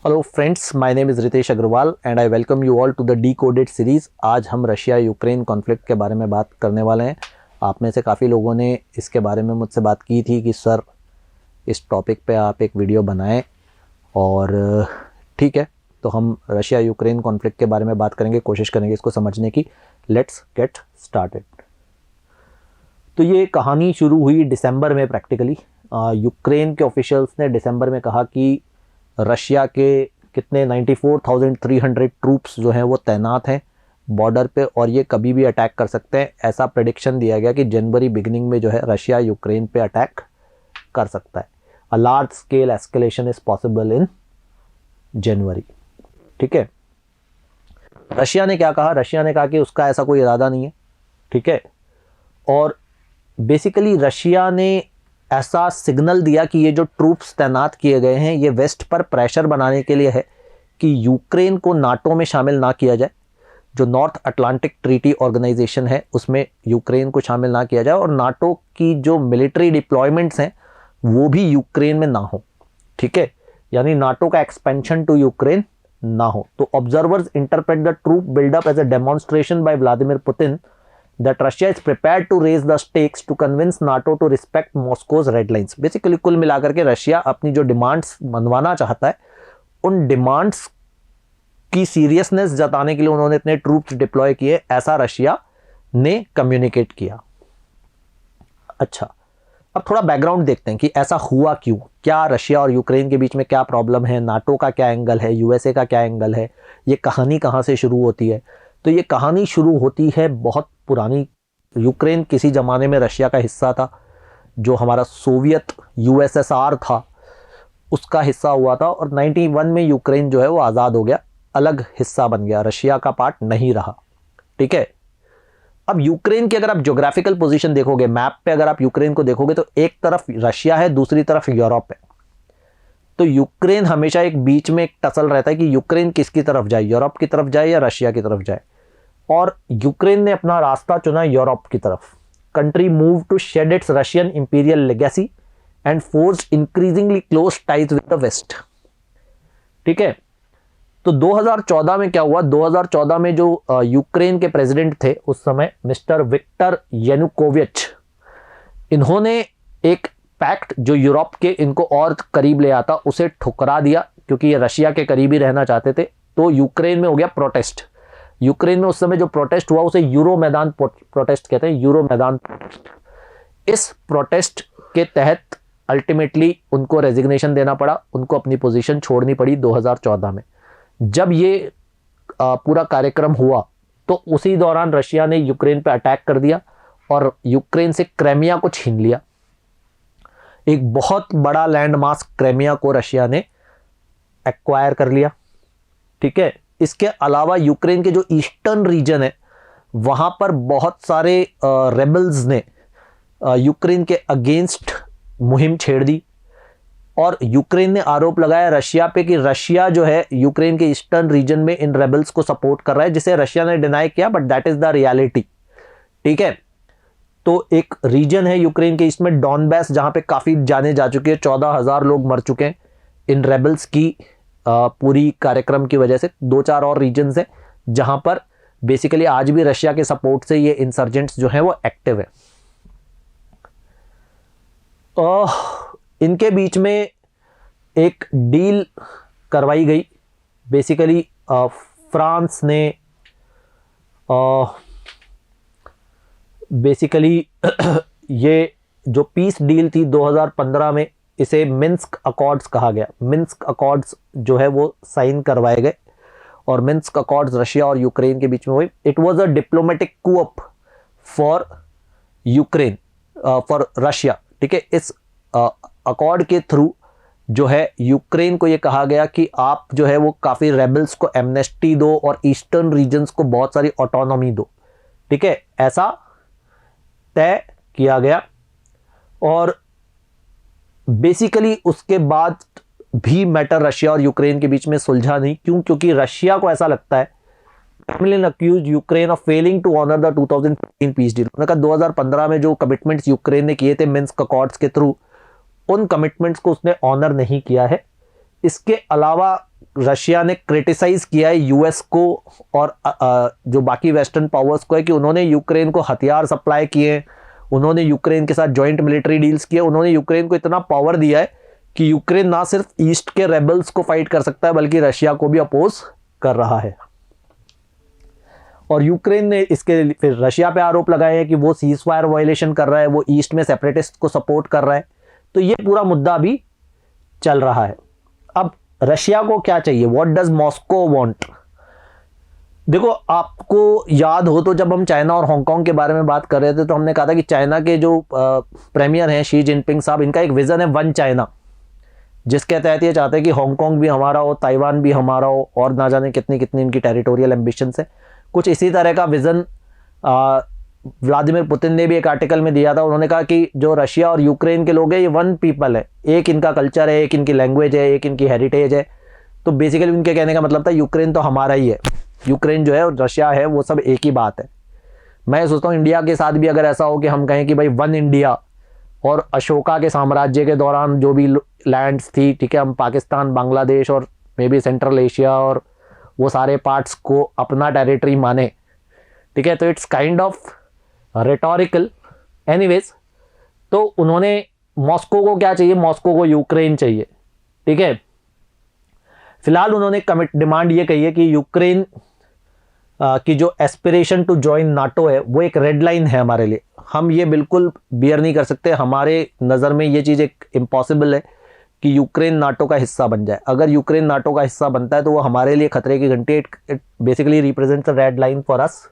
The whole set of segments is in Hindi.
Hello friends, my name is Ritesh Agrawal and I welcome you all to the decoded series. आज हम रशिया यूक्रेन कॉन्फ्लिक्ट के बारे में बात करने वाले हैं। आप में से काफ़ी लोगों ने इसके बारे में मुझसे बात की थी कि सर इस टॉपिक पे आप एक वीडियो बनाएं, और ठीक है, तो हम रशिया यूक्रेन कॉन्फ्लिक्ट के बारे में बात करेंगे, कोशिश करेंगे इसको समझने की। Let's get started. तो ये कहानी शुरू हुई दिसंबर में। प्रैक्टिकली यूक्रेन के ऑफिशियल्स ने दिसंबर में कहा कि रशिया के कितने 94,300 ट्रूप्स जो हैं वो तैनात हैं बॉर्डर पे, और ये कभी भी अटैक कर सकते हैं। ऐसा प्रेडिक्शन दिया गया कि जनवरी बिगिनिंग में जो है रशिया यूक्रेन पे अटैक कर सकता है। A large scale escalation is possible in January. ठीक है, रशिया ने क्या कहा? रशिया ने कहा कि उसका ऐसा कोई इरादा नहीं है। ठीक है, और बेसिकली रशिया ने ऐसा सिग्नल दिया कि ये जो ट्रूप्स तैनात किए गए हैं ये वेस्ट पर प्रेशर बनाने के लिए है कि यूक्रेन को नाटो में शामिल ना किया जाए। जो नॉर्थ अटलांटिक ट्रीटी ऑर्गेनाइजेशन है उसमें यूक्रेन को शामिल ना किया जाए, और नाटो की जो मिलिट्री डिप्लॉयमेंट्स हैं वो भी यूक्रेन में ना हो। ठीक है, यानी नाटो का एक्सपेंशन टू यूक्रेन ना हो। तो observers interpret the troop buildup as a demonstration by Vladimir Putin that Russia is prepared to raise the stakes to convince NATO to respect Moscow's red lines। Basically कुल मिलाकर के रशिया अपनी जो डिमांड्स मनवाना चाहता है उन डिमांड्स की सीरियसनेस जताने के लिए उन्होंने इतने ट्रूप्स डिप्लॉय किए, ऐसा रशिया ने कम्युनिकेट किया। अच्छा, अब थोड़ा बैकग्राउंड देखते हैं कि ऐसा हुआ क्यों, क्या रशिया और यूक्रेन के बीच में क्या प्रॉब्लम है, नाटो का क्या एंगल है, यूएसए का क्या एंगल है, ये कहानी कहाँ से शुरू होती है। तो ये कहानी शुरू होती है बहुत पुरानी। यूक्रेन किसी ज़माने में रशिया का हिस्सा था, जो हमारा सोवियत यूएसएसआर था उसका हिस्सा हुआ था, और 91 में यूक्रेन जो है वो आज़ाद हो गया, अलग हिस्सा बन गया, रशिया का पार्ट नहीं रहा। ठीक है, अब यूक्रेन की अगर आप ज्योग्राफिकल पोजीशन देखोगे, मैप पे अगर आप यूक्रेन को देखोगे तो एक तरफ रशिया है, दूसरी तरफ यूरोप है। तो यूक्रेन हमेशा एक बीच में एक टसल रहता है कि यूक्रेन किसकी तरफ जाए, यूरोप की तरफ जाए या रशिया की तरफ जाए। और यूक्रेन ने अपना रास्ता चुना यूरोप की तरफ। Country move to shed its Russian imperial legacy and forge increasingly close ties with the west. ठीक है, तो 2014 में क्या हुआ? 2014 में जो यूक्रेन के प्रेसिडेंट थे उस समय, मिस्टर विक्टर यानुकोविच, इन्होंने एक पैक्ट जो यूरोप के इनको और करीब ले आता उसे ठुकरा दिया, क्योंकि ये रशिया के करीब ही रहना चाहते थे। तो यूक्रेन में हो गया प्रोटेस्ट। यूक्रेन में उस समय जो प्रोटेस्ट हुआ उसे यूरो मैदान प्रोटेस्ट कहते हैं, यूरो मैदान प्रोटेस्ट। इस प्रोटेस्ट के तहत अल्टीमेटली उनको रेजिग्नेशन देना पड़ा, उनको अपनी पोजीशन छोड़नी पड़ी 2014 में। जब ये पूरा कार्यक्रम हुआ तो उसी दौरान रशिया ने यूक्रेन पे अटैक कर दिया और यूक्रेन से क्रेमिया को छीन लिया। एक बहुत बड़ा लैंड मास क्रेमिया को रशिया ने एक्वायर कर लिया। ठीक है, इसके अलावा यूक्रेन के जो ईस्टर्न रीजन है वहां पर बहुत सारे रेबल्स ने यूक्रेन के अगेंस्ट मुहिम छेड़ दी, और यूक्रेन ने आरोप लगाया रशिया पे कि रशिया जो है यूक्रेन के ईस्टर्न रीजन में इन रेबल्स को सपोर्ट कर रहा है, जिसे रशिया ने डिनाई किया, but that is the reality. ठीक है, तो एक रीजन है यूक्रेन के ईस्ट में डॉनबैस, जहां पे काफी जाने जा चुके हैं, 14,000 लोग मर चुके हैं इन रेबल्स की पूरी कार्यक्रम की वजह से। 2-4 और रीजन्स हैं जहां पर बेसिकली आज भी रशिया के सपोर्ट से ये इंसर्जेंट्स जो हैं वो एक्टिव है। इनके बीच में एक डील करवाई गई। बेसिकली फ्रांस ने बेसिकली ये जो पीस डील थी 2015 में, इसे मिन्स्क अकॉर्ड्स कहा गया। मिन्स्क अकॉर्ड्स जो है वो साइन करवाए गए, और मिन्स्क अकॉर्ड्स रशिया और यूक्रेन के बीच में हुए। It was a diplomatic coup for Ukraine, for Russia. ठीक है, इस अकॉर्ड के थ्रू जो है यूक्रेन को ये कहा गया कि आप जो है वो काफ़ी रेबल्स को एमनेस्टी दो और ईस्टर्न रीजन्स को बहुत सारी ऑटोनॉमी दो। ठीक है, ऐसा तय किया गया। और बेसिकली उसके बाद भी मैटर रशिया और यूक्रेन के बीच में सुलझा नहीं। क्यों? क्योंकि रशिया को ऐसा लगता है Kremlin accused Ukraine of failing to honor the 2015 peace deal। उन्होंने कहा 2015 में जो कमिटमेंट्स यूक्रेन ने किए थे मिन्स्क अकॉर्ड्स के थ्रू, उन कमिटमेंट्स को उसने ऑनर नहीं किया है। इसके अलावा रशिया ने क्रिटिसाइज किया है यूएस को और जो बाकी वेस्टर्न पावर्स को है कि उन्होंने यूक्रेन को हथियार सप्लाई किए, उन्होंने यूक्रेन के साथ जॉइंट मिलिट्री डील्स किए, उन्होंने यूक्रेन को इतना पावर दिया है कि यूक्रेन ना सिर्फ ईस्ट के रेबल्स को फाइट कर सकता है बल्कि रशिया को भी अपोज कर रहा है। और यूक्रेन ने इसके फिर रशिया पे आरोप लगाए हैं कि वो सीज फायर वायलेशन कर रहा है, वो ईस्ट में सेपरेटिस्ट को सपोर्ट कर रहा है। तो ये पूरा मुद्दा भी चल रहा है। अब रशिया को क्या चाहिए, व्हाट डज मॉस्को वांट? देखो, आपको याद हो तो जब हम चाइना और हांगकांग के बारे में बात कर रहे थे तो हमने कहा था कि चाइना के जो प्रीमियर हैं शी जिनपिंग साहब, इनका एक विजन है वन चाइना, जिसके तहत ये चाहते हैं कि हांगकांग भी हमारा हो, ताइवान भी हमारा हो, और ना जाने कितनी कितनी इनकी टेरिटोरियल एम्बिशंस है। कुछ इसी तरह का विजन व्लादिमीर पुतिन ने भी एक आर्टिकल में दिया था। उन्होंने कहा कि जो रशिया और यूक्रेन के लोग हैं ये वन पीपल है, एक इनका कल्चर है, एक इनकी लैंग्वेज है, एक इनकी हेरिटेज है। तो बेसिकली उनके कहने का मतलब था यूक्रेन तो हमारा ही है, यूक्रेन जो है और रशिया है वो सब एक ही बात है। मैं सोचता हूँ इंडिया के साथ भी अगर ऐसा हो कि हम कहें कि भाई वन इंडिया, और अशोका के साम्राज्य के दौरान जो भी लैंड्स थी, ठीक है, हम पाकिस्तान, बांग्लादेश और मे बी सेंट्रल एशिया और वो सारे पार्ट्स को अपना टेरिटरी माने, ठीक है, तो it's kind of rhetorical. Anyways, तो उन्होंने मॉस्को को क्या चाहिए, मॉस्को को यूक्रेन चाहिए, ठीक है। फिलहाल उन्होंने डिमांड ये कही है कि यूक्रेन की जो एस्पिरेशन टू ज्वाइन नाटो है वो एक रेड लाइन है हमारे लिए, हम ये बिल्कुल बियर नहीं कर सकते। हमारे नज़र में ये चीज़ एक इम्पॉसिबल है कि यूक्रेन नाटो का हिस्सा बन जाए। अगर यूक्रेन नाटो का हिस्सा बनता है तो वो हमारे लिए खतरे की घंटी, it basically represents a red line for us.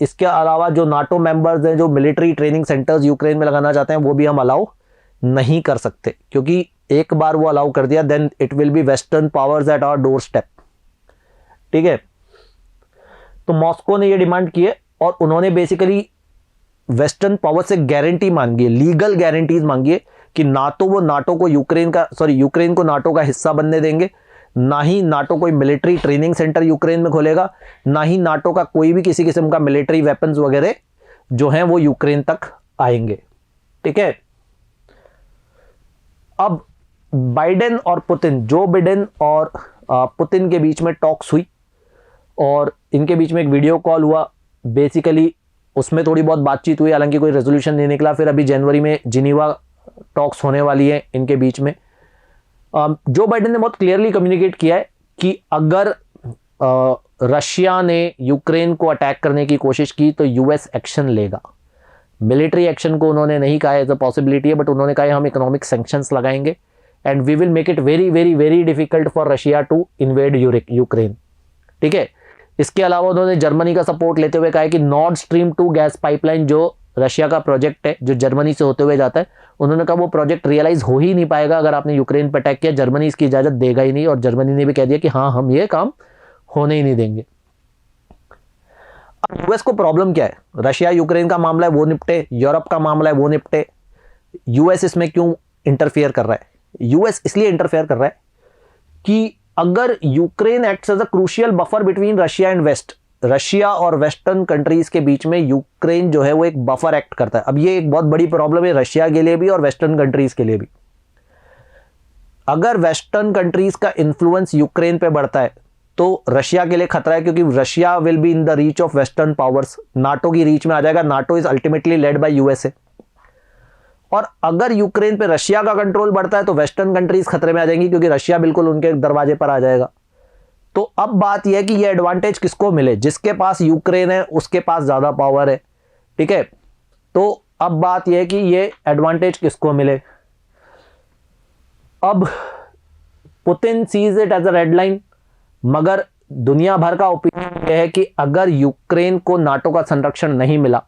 इसके अलावा जो नाटो मेंबर्स हैं जो मिलिट्री ट्रेनिंग सेंटर्स यूक्रेन में लगाना चाहते हैं वो भी हम अलाउ नहीं कर सकते, क्योंकि एक बार वो अलाउ कर दिया then it will be western powers at our doorstep, ठीक है। तो मॉस्को ने ये डिमांड की है और उन्होंने बेसिकली वेस्टर्न पावर से गारंटी मांगी है, लीगल गारंटीज मांगी है कि ना तो वो नाटो को यूक्रेन को नाटो का हिस्सा बनने देंगे, ना ही नाटो कोई मिलिट्री ट्रेनिंग सेंटर यूक्रेन में खोलेगा, ना ही नाटो का कोई भी किसी किस्म का मिलिट्री वेपन्स वगैरह जो हैं वो यूक्रेन तक आएंगे, ठीक है। अब बाइडेन और पुतिन, जो बाइडेन और पुतिन के बीच में टॉक्स हुई और इनके बीच में एक वीडियो कॉल हुआ, बेसिकली उसमें थोड़ी बहुत बातचीत हुई, हालांकि कोई रेजोल्यूशन नहीं निकला। फिर अभी जनवरी में जिनीवा टॉक्स होने वाली है इनके बीच में। जो बाइडेन ने बहुत क्लियरली कम्युनिकेट किया है कि अगर रशिया ने यूक्रेन को अटैक करने की कोशिश की तो यूएस एक्शन लेगा। मिलिट्री एक्शन को उन्होंने नहीं कहा एज अ पॉसिबिलिटी है, बट उन्होंने कहा हम इकोनॉमिक सैंक्शंस लगाएंगे and we will make it very very very difficult for Russia to invade Ukraine, ठीक है। इसके अलावा उन्होंने जर्मनी का सपोर्ट लेते हुए कहा है कि नॉर्ड स्ट्रीम 2 गैस पाइपलाइन जो रशिया का प्रोजेक्ट है जो जर्मनी से होते हुए जाता है, उन्होंने कहा वो प्रोजेक्ट रियलाइज हो ही नहीं पाएगा अगर आपने यूक्रेन पर अटैक किया, जर्मनी इसकी इजाजत देगा ही नहीं। और जर्मनी ने भी कह दिया कि हाँ, हम ये काम होने ही नहीं देंगे। अब यूएस को प्रॉब्लम क्या है, रशिया यूक्रेन का मामला है वो निपटे, यूरोप का मामला है वो निपटे, यूएस इसमें क्यों इंटरफेयर कर रहा है? यूएस इसलिए इंटरफेयर कर रहा है कि अगर Ukraine acts as a crucial buffer between Russia and west, Russia और वेस्टर्न कंट्रीज के बीच में यूक्रेन जो है वो एक बफर एक्ट करता है। अब ये एक बहुत बड़ी प्रॉब्लम है रशिया के लिए भी और वेस्टर्न कंट्रीज के लिए भी। अगर वेस्टर्न कंट्रीज का इन्फ्लुएंस यूक्रेन पे बढ़ता है तो रशिया के लिए खतरा है, क्योंकि Russia will be in the reach of western powers, NATO की रीच में आ जाएगा। NATO is ultimately led by USA. और अगर यूक्रेन पे रशिया का कंट्रोल बढ़ता है तो वेस्टर्न कंट्रीज खतरे में आ जाएंगी, क्योंकि रशिया बिल्कुल उनके दरवाजे पर आ जाएगा। तो अब बात यह है कि ये एडवांटेज किसको मिले, जिसके पास यूक्रेन है उसके पास ज्यादा पावर है, ठीक है। तो अब बात यह है कि ये एडवांटेज किसको मिले। अब Putin sees it as a red line, मगर दुनिया भर का ओपिनियन यह है कि अगर यूक्रेन को नाटो का संरक्षण नहीं मिला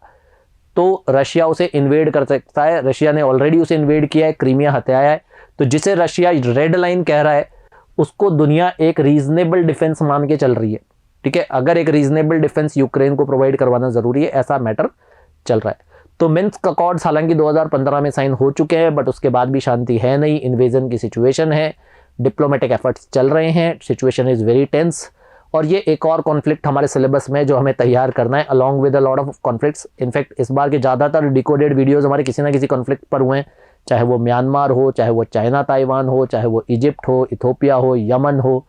तो रशिया उसे इन्वेड कर सकता है। रशिया ने ऑलरेडी उसे इन्वेड किया है, क्रीमिया हत्याया है। तो जिसे रशिया रेड लाइन कह रहा है उसको दुनिया एक रीजनेबल डिफेंस मान के चल रही है, ठीक है। अगर एक रीजनेबल डिफेंस यूक्रेन को प्रोवाइड करवाना जरूरी है, ऐसा मैटर चल रहा है। तो मिन्स्क अकॉर्ड्स हालांकि 2015 में साइन हो चुके हैं, बट उसके बाद भी शांति है नहीं, इन्वेजन की सिचुएशन है, डिप्लोमेटिक एफर्ट्स चल रहे हैं, सिचुएशन इज वेरी टेंस। और ये एक और कॉन्फ्लिक्ट हमारे सिलेबस में जो हमें तैयार करना है along with a lot of conflicts. In fact इस बार के ज़्यादातर डिकोडेड वीडियोस हमारे किसी ना किसी कॉन्फ्लिक्ट पर हुए हैं, चाहे वो म्यांमार हो, चाहे वो चाइना ताइवान हो, चाहे वो इजिप्ट हो, इथोपिया हो, यमन हो,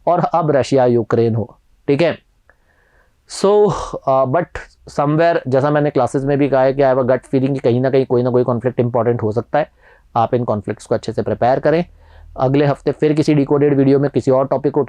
और अब रशिया यूक्रेन हो। ठीक है। सो बट समवेयर, जैसा मैंने क्लासेस में भी कहा है कि I have a gut feeling कि कहीं ना कहीं कोई ना कोई कॉन्फ्लिक्ट इंपॉर्टेंट हो सकता है। आप इन कॉन्फ्लिक्ट्स को अच्छे से प्रिपेयर करें। अगले हफ्ते फिर किसी डिकोडेड वीडियो में किसी और टॉपिक को उठाएंगे।